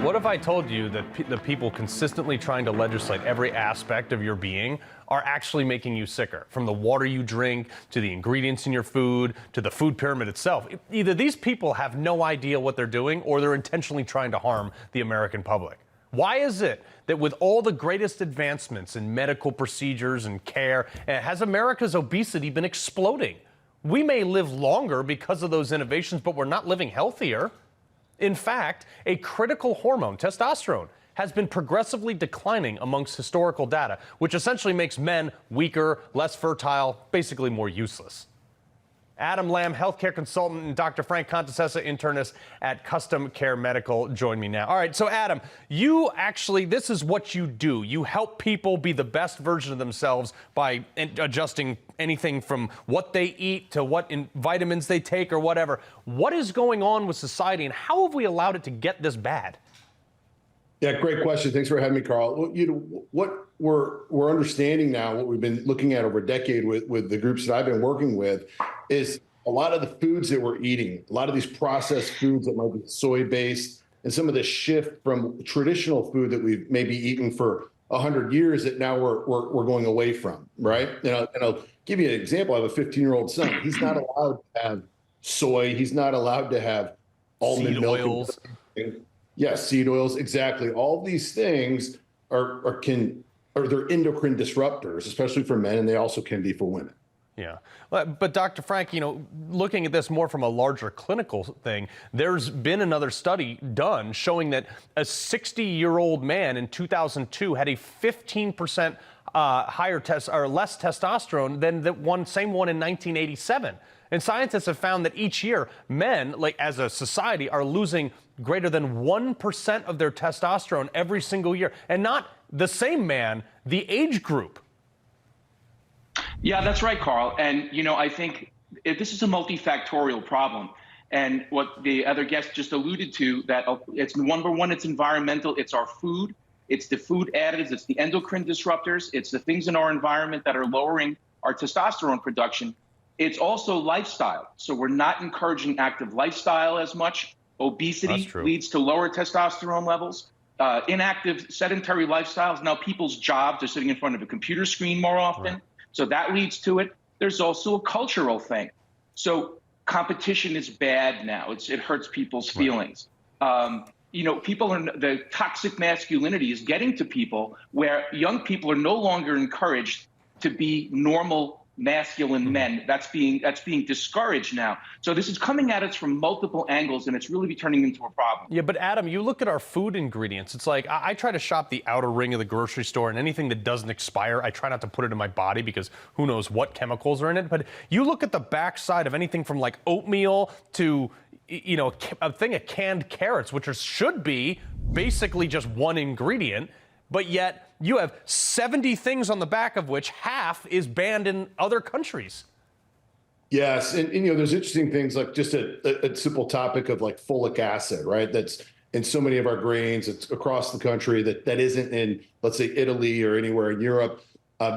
What if I told you that the people consistently trying to legislate every aspect of your being are actually making you sicker? From the water you drink, to the ingredients in your food, to the food pyramid itself. Either these people have no idea what they're doing, or they're intentionally trying to harm the American public. Why is it that with all the greatest advancements in medical procedures and care, has America's obesity been exploding? We may live longer because of those innovations, but we're not living healthier. In fact, a critical hormone, testosterone, has been progressively declining amongst historical data, which essentially makes men weaker, less fertile, basically more useless. Adam Lamb, healthcare consultant, and Dr. Frank Contessessa, internist at Custom Care Medical, join me now. All right, so Adam, this is what you do. You help people be the best version of themselves by adjusting anything from what they eat to what vitamins they take or whatever. What is going on with society, and how have we allowed it to get this bad? Yeah, great question. Thanks for having me, Carl. Well, what we're understanding now, what we've been looking at over a decade with the groups that I've been working with, is a lot of the foods that we're eating, a lot of these processed foods that might be soy-based, and some of the shift from traditional food that we've maybe eaten for 100 years that now we're going away from, right? And I'll give you an example. I have a 15-year-old son. He's not allowed to have soy. He's not allowed to have almond milk. Oils. Yes, seed oils, exactly. All these things they're endocrine disruptors, especially for men, and they also can be for women. Yeah. But Dr. Frank, looking at this more from a larger clinical thing, there's been another study done showing that a 60-year-old man in 2002 had a 15% higher less testosterone than the same one in 1987. And scientists have found that each year, men, as a society, are losing greater than 1% of their testosterone every single year. And not the same man, the age group. Yeah, that's right, Carl. And, I think this is a multifactorial problem. And what the other guest just alluded to, that it's number one, it's environmental, it's our food, it's the food additives, it's the endocrine disruptors, it's the things in our environment that are lowering our testosterone production. It's also lifestyle. So we're not encouraging active lifestyle as much. Obesity leads to lower testosterone levels. Inactive, sedentary lifestyles. Now people's jobs are sitting in front of a computer screen more often. Right. So that leads to it. There's also a cultural thing. So competition is bad now. It hurts people's feelings. The toxic masculinity is getting to people where young people are no longer encouraged to be normal masculine men. That's being discouraged now. So this is coming at us from multiple angles, and it's really turning into a problem. Yeah, but Adam, you look at our food ingredients. It's like I try to shop the outer ring of the grocery store, and anything that doesn't expire, I try not to put it in my body because who knows what chemicals are in it. But you look at the backside of anything from like oatmeal to a thing of canned carrots, which should be basically just one ingredient. But yet you have 70 things on the back of which half is banned in other countries. Yes, and there's interesting things like just a simple topic of like folic acid, right? That's in so many of our grains. It's across the country that isn't in, let's say, Italy or anywhere in Europe,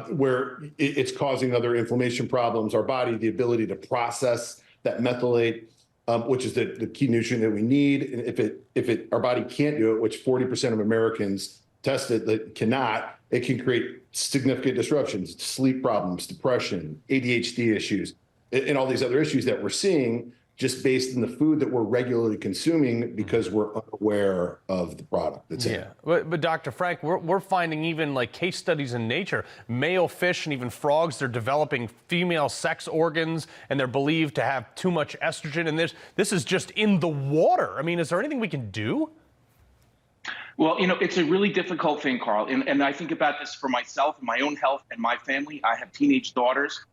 where it's causing other inflammation problems. Our body, the ability to process that methylate, which is the key nutrient that we need, and if our body can't do it, which 40% of Americans tested that cannot, it can create significant disruptions, sleep problems, depression, ADHD issues, and all these other issues that we're seeing just based on the food that we're regularly consuming because we're unaware of the product that's in it. But Dr. Frank, we're finding even like case studies in nature, male fish and even frogs, they're developing female sex organs, and they're believed to have too much estrogen, and this is just in the water. I mean, is there anything we can do? Well, it's a really difficult thing, Carl. And I think about this for myself and my own health and my family. I have teenage daughters.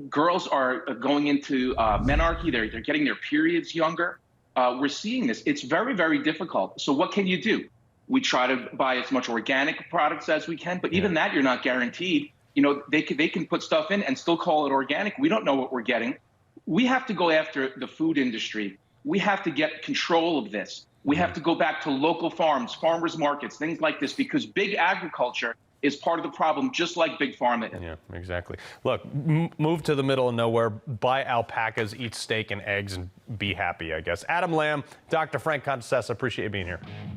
Girls are going into menarche. They're getting their periods younger. We're seeing this. It's very, very difficult. So what can you do? We try to buy as much organic products as we can, but even that you're not guaranteed. They can put stuff in and still call it organic. We don't know what we're getting. We have to go after the food industry. We have to get control of this. We have to go back to local farms, farmers markets, things like this, because big agriculture is part of the problem, just like Big Pharma is. Yeah, exactly. Look, move to the middle of nowhere, buy alpacas, eat steak and eggs, and be happy, I guess. Adam Lamb, Dr. Frank Contessa, appreciate you being here.